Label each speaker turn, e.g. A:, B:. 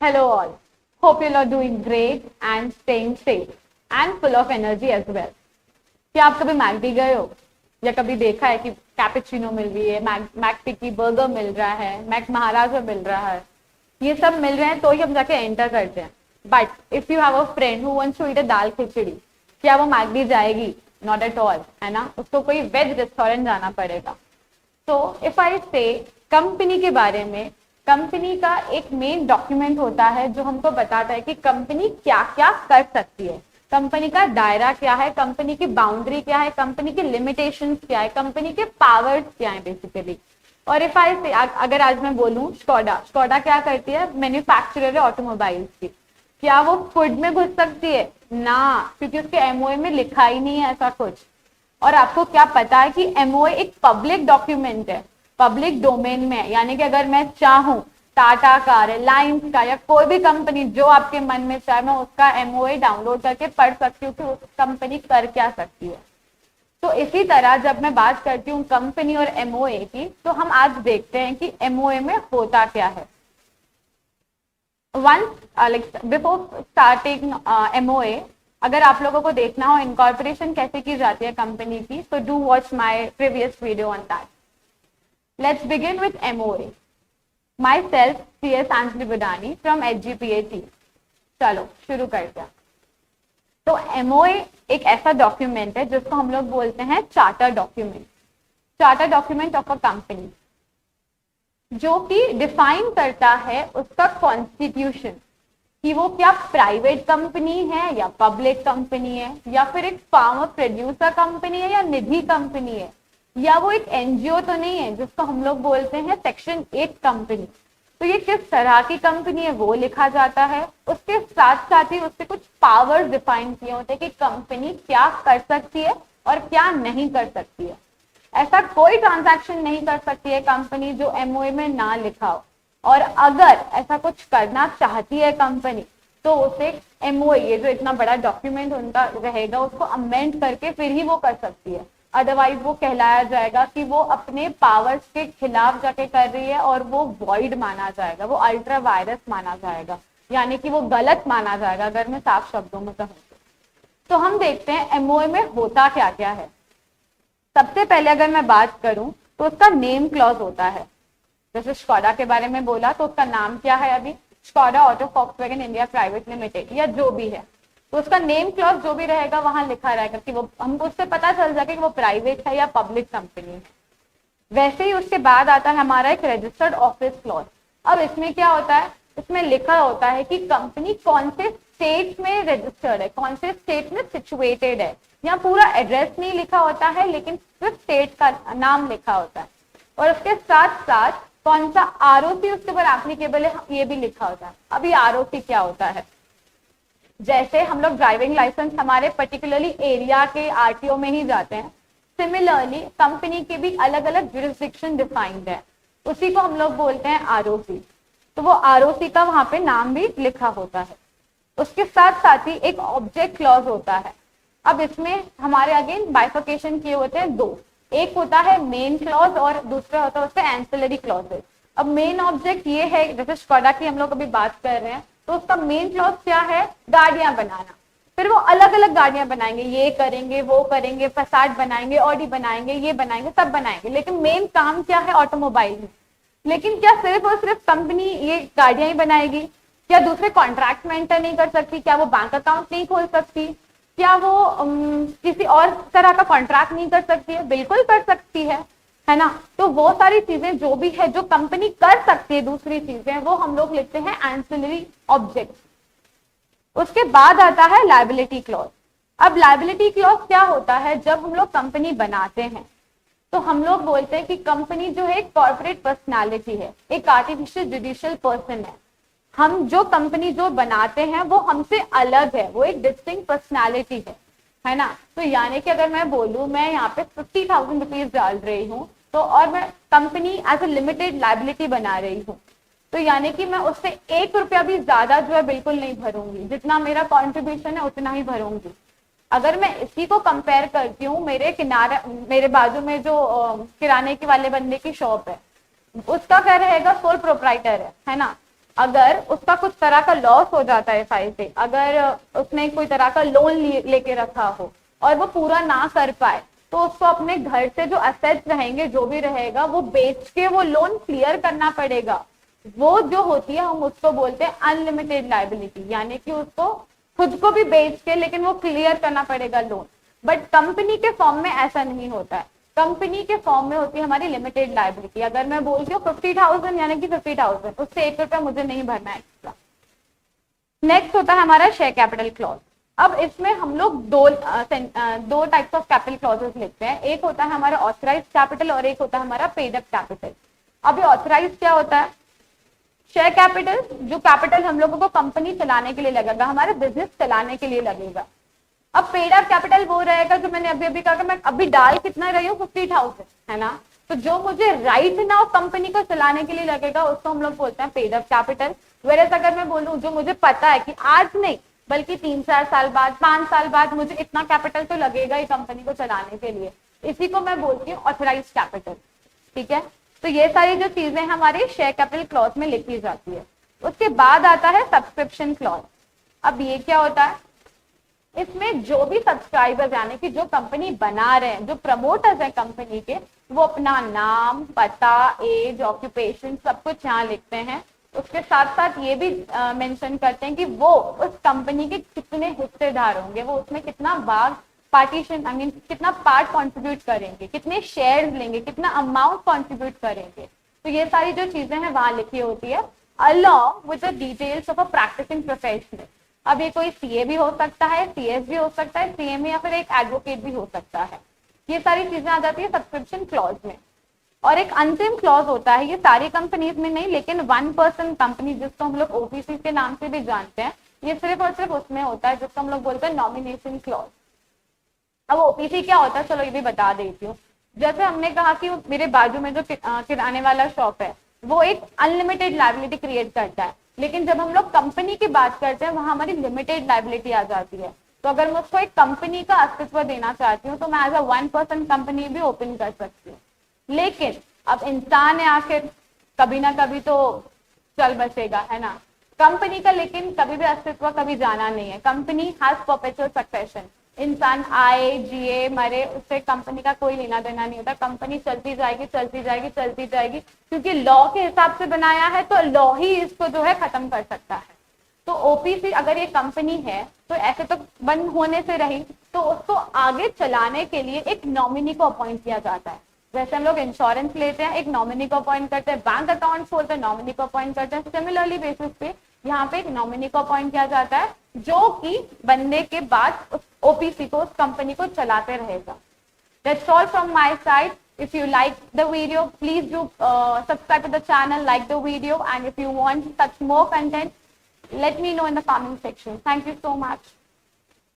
A: Hello all. Hope you are doing great and staying safe and full of energy as well. क्या आप कभी McD गए हो या कभी देखा है कि कैपेचिनो मिल रही है, मैक टिक्की बर्गर मिल रहा है, मैक महाराजा मिल रहा है, ये सब मिल रहे हैं तो ही हम जाके एंटर करते हैं. But if you have a friend who wants to eat a dal khichdi, क्या वो मैकडी जाएगी? नॉट एट ऑल, है ना. उसको कोई वेज रेस्टोरेंट जाना पड़ेगा. तो इफ आई से कंपनी के बारे में, कंपनी का एक मेन डॉक्यूमेंट होता है जो हमको बताता है कि कंपनी क्या क्या कर सकती है, कंपनी का दायरा क्या है, कंपनी की बाउंड्री क्या है, कंपनी की लिमिटेशंस क्या है, कंपनी के पावर्स क्या है बेसिकली. और इफ आई से अगर आज मैं बोलूं स्कोडा क्या करती है? मैन्युफैक्चरर है ऑटोमोबाइल्स की. क्या वो फूड में घुस सकती है? ना, क्योंकि उसके एमओए में लिखा ही नहीं है ऐसा कुछ. और आपको क्या पता है कि एमओए एक पब्लिक डॉक्यूमेंट है, पब्लिक डोमेन में है. यानी कि अगर मैं चाहूं टाटा का, रिलायंस का या कोई भी कंपनी जो आपके मन में चाहे, मैं उसका एमओए डाउनलोड करके पढ़ सकती हूँ कि उस कंपनी कर क्या सकती है. तो इसी तरह जब मैं बात करती हूँ कंपनी और एमओए की, तो हम आज देखते हैं कि एमओए में होता क्या है. वंस बिफोर स्टार्टिंग एमओए, अगर आप लोगों को देखना हो इनकॉर्पोरेशन कैसे की जाती है कंपनी की, तो do watch my previous video on that. Let's begin with MOA. Myself, CS Anjali Budani from HGPAT. चलो शुरू करते हैं. तो एमओए एक ऐसा डॉक्यूमेंट है जिसको हम लोग बोलते हैं charter document. Charter document of a company, जो कि डिफाइन करता है उसका कॉन्स्टिट्यूशन, कि वो क्या प्राइवेट कंपनी है या पब्लिक कंपनी है, या फिर एक फार्मर प्रोड्यूसर कंपनी है या निधि कंपनी है, या वो एक एनजीओ तो नहीं है जिसको हम लोग बोलते हैं सेक्शन 8 कंपनी. तो ये किस तरह की कंपनी है वो लिखा जाता है. उसके साथ साथ ही उससे कुछ पावर्स डिफाइन किए होते हैं कि कंपनी क्या कर सकती है और क्या नहीं कर सकती है. ऐसा कोई ट्रांजैक्शन नहीं कर सकती है कंपनी जो एमओए में ना लिखा हो. और अगर ऐसा कुछ करना चाहती है कंपनी, तो उसे एमओए, ये जो इतना बड़ा डॉक्यूमेंट उनका रहेगा, उसको अमेंड करके फिर ही वो कर सकती है. अदरवाइज वो कहलाया जाएगा कि वो अपने पावर्स के खिलाफ जाके कर रही है और वो वॉइड माना जाएगा, वो अल्ट्रा वायरस माना जाएगा, यानी कि वो गलत माना जाएगा अगर मैं साफ शब्दों में कहूँ. तो हम देखते हैं एमओए में होता क्या क्या है. सबसे पहले अगर मैं बात करूं तो उसका नेम क्लॉज होता है. जैसे स्कोडा के बारे में बोला तो उसका नाम क्या है अभी? Skoda auto Volkswagen India private limited, या जो भी है. तो उसका नेम क्लॉज जो भी रहेगा वहां लिखा रहेगा कि वो, हमको उससे पता चल जाएगा कि वो प्राइवेट है या पब्लिक कंपनी है. वैसे ही उसके बाद आता है हमारा एक रजिस्टर्ड ऑफिस क्लॉज. अब इसमें क्या होता है? इसमें लिखा होता है कि कंपनी कौन से स्टेट में रजिस्टर्ड है, कौन से स्टेट में सिचुएटेड है. यहाँ पूरा एड्रेस नहीं लिखा होता है, लेकिन सिर्फ स्टेट का नाम लिखा होता है. और उसके साथ साथ कौन सा आरओसी उसके ऊपर एप्लीकेबल है ये भी लिखा होता है. अभी आरओसी क्या होता है? जैसे हम लोग ड्राइविंग लाइसेंस हमारे पर्टिकुलरली एरिया के आरटीओ में ही जाते हैं, सिमिलरली कंपनी के भी अलग अलग जुरिस्डिक्शन डिफाइंड है. उसी को हम लोग बोलते हैं आरओसी. तो वो आरओसी का वहां पे नाम भी लिखा होता है. उसके साथ साथ ही एक ऑब्जेक्ट क्लॉज होता है. अब इसमें हमारे अगेन बाइफिकेशन किए होते हैं दो. एक होता है मेन क्लॉज और दूसरा होता है उसके एंसिलरी क्लॉजेस. अब मेन ऑब्जेक्ट ये है, जैसे स्कोडा की हम लोग अभी बात कर रहे हैं, तो उसका मेन क्लॉज क्या है? गाड़ियां बनाना. फिर वो अलग अलग गाड़ियां बनाएंगे, ये करेंगे, वो करेंगे, फसाड बनाएंगे, ऑडी बनाएंगे, ये बनाएंगे, सब बनाएंगे, लेकिन मेन काम क्या है? ऑटोमोबाइल में. लेकिन क्या सिर्फ और सिर्फ कंपनी ये गाड़ियां ही बनाएगी? क्या दूसरे कॉन्ट्रैक्ट में एंटर नहीं कर सकती? क्या वो बैंक अकाउंट नहीं खोल सकती? क्या वो किसी और तरह का कॉन्ट्रैक्ट नहीं कर सकती है? बिल्कुल कर सकती है ना. तो वो सारी चीजें जो भी है जो कंपनी कर सकती है, दूसरी चीजें, वो हम लोग लिखते हैं एंसिलरी ऑब्जेक्ट. उसके बाद आता है लायबिलिटी क्लॉज. अब लायबिलिटी क्लॉज क्या होता है? जब हम लोग कंपनी बनाते हैं तो हम लोग बोलते हैं कि कंपनी जो है एक कॉर्पोरेट पर्सनालिटी है, एक आर्टिफिशियल जुडिशियल पर्सन है. हम जो कंपनी जो बनाते हैं वो हमसे अलग है, वो एक डिस्टिंक्ट पर्सनालिटी है ना. तो यानी कि अगर मैं बोलूं मैं यहाँ पे 50,000 रुपीज डाल रही हूँ, तो और मैं company as a limited liability बना रही हूँ, तो यानी कि मैं उससे 1 रुपया भी ज्यादा जो है बिल्कुल नहीं भरूंगी. जितना मेरा कॉन्ट्रीब्यूशन है उतना ही भरूंगी. अगर मैं इसी को कंपेयर करती हूँ, मेरे बाजू में जो किराने के वाले बंदे की शॉप है, उसका क्या रहेगा? सोल प्रोप्राइटर है ना. अगर उसका कुछ तरह का लॉस हो जाता है एफआई से, अगर उसने कोई तरह का लोन लेके रखा हो और वो पूरा ना कर पाए, तो उसको अपने घर से जो असेट्स रहेंगे, जो भी रहेगा, वो बेच के वो लोन क्लियर करना पड़ेगा। वो जो होती है, हम उसको बोलते हैं अनलिमिटेड लायबिलिटी, यानी कि उसको खुद को भी बेच के लेकिन वो क्लियर करना पड़ेगा लोन। बट कंपनी के फॉर्म में ऐसा नहीं होता है। कंपनी के फॉर्म में होती है हमारी लिमिटेड लायबिलिटी। अगर मैं बोलती हूँ 50,000 यानी कि 50,000, उससे 1 रुपया मुझे नहीं भरना है एक्स्ट्रा। नेक्स्ट होता है हमारा शेयर कैपिटल क्लॉज। अब इसमें हम लोग दो टाइप्स ऑफ कैपिटल क्लॉजेस लिखते हैं। एक होता है हमारा ऑथराइज कैपिटल और एक होता है हमारा पेड अप कैपिटल। अभी ऑथराइज क्या होता है? शेयर कैपिटल, जो कैपिटल हम लोगों को कंपनी चलाने के लिए लगेगा, हमारे बिजनेस चलाने के लिए लगेगा। अब पेड अप कैपिटल वो रहेगा जो मैंने अभी कहा, मैं अभी डाल कितना रही हूँ 50,000, है ना। तो जो मुझे राइट नाउ कंपनी को चलाने के लिए लगेगा उसको हम लोग बोलते हैं पेड अप कैपिटल। वेरएज अगर मैं बोलूँ जो मुझे पता है कि आज नहीं बल्कि 3-4 साल बाद, 5 साल बाद मुझे इतना कैपिटल तो लगेगा ही कंपनी को चलाने के लिए, इसी को मैं बोलती हूँ ऑथराइज कैपिटल। ठीक है, तो ये सारी जो चीजें हमारे शेयर कैपिटल क्लॉज में लिखी जाती है। उसके बाद आता है सब्सक्रिप्शन क्लॉज। अब ये क्या होता है? इसमें जो भी सब्सक्राइबर्स यानी कि जो कंपनी बना रहे हैं, जो प्रमोटर्स हैं कंपनी के, वो अपना नाम, पता, एज, ऑक्यूपेशन सब कुछ यहाँ लिखते हैं। उसके साथ साथ ये भी मेंशन करते हैं कि वो उस कंपनी के कितने हिस्सेदार होंगे, वो उसमें कितना भाग पार्टीशन आई मीन कितना पार्ट कंट्रीब्यूट करेंगे, कितने शेयर्स लेंगे, कितना अमाउंट कंट्रीब्यूट करेंगे। तो ये सारी जो चीजें हैं वहां लिखी होती है along with the details of a practising professional. अब ये कोई सीए भी हो सकता है, सीएस भी हो सकता है, सीएमए या फिर एक एडवोकेट भी हो सकता है। ये सारी चीजें आ जाती है सब्सक्रिप्शन क्लॉज में। और एक अंतिम क्लॉज होता है, ये सारी कंपनीज में नहीं लेकिन 1% कंपनी जिसको हम लोग ओपीसी के नाम से भी जानते हैं, ये सिर्फ और सिर्फ उसमें होता है जिसको हम लोग बोलते हैं नॉमिनेशन क्लॉज। अब ओपीसी क्या होता है, चलो ये भी बता देती हूँ। जैसे हमने कहा कि मेरे बाजू में जो किराने वाला शॉप है वो एक अनलिमिटेड लायबिलिटी क्रिएट करता है, लेकिन जब हम लोग कंपनी की बात करते हैं वहां हमारी लिमिटेड लायबिलिटी आ जाती है। तो अगर मैं उसको एक कंपनी का अस्तित्व देना चाहती हूँ तो मैं एज अ 1% कंपनी भी ओपन कर सकती हूँ। लेकिन अब इंसान है आखिर, कभी ना कभी तो चल बचेगा, है ना। कंपनी का लेकिन कभी भी अस्तित्व कभी जाना नहीं है। Company has perpetual succession. इंसान आए, जिए, मरे, उससे कंपनी का कोई लेना देना नहीं होता। कंपनी चलती जाएगी, चलती जाएगी, चलती जाएगी, क्योंकि लॉ के हिसाब से बनाया है तो लॉ ही इसको जो है खत्म कर सकता है। तो ओपीसी अगर ये कंपनी है तो ऐसे तो बंद होने से रही, तो उसको आगे चलाने के लिए एक नॉमिनी को अपॉइंट किया जाता है। वैसे हम लोग इंश्योरेंस लेते हैं, एक नॉमिनी को अपॉइंट करते हैं, बैंक अकाउंट खोलते हैं, नॉमिनी को अपॉइंट करते हैं। सिमिलरली बेसिस पे यहाँ पे एक नॉमिनी को अपॉइंट किया जाता है जो कि बनने के बाद उस ओपीसी को, उस कंपनी को चलाते रहेगा। That's all from my side. If you like the video, please do subscribe to the channel, like the video, and if you want such more content, let me know in the comment section. Thank you so much.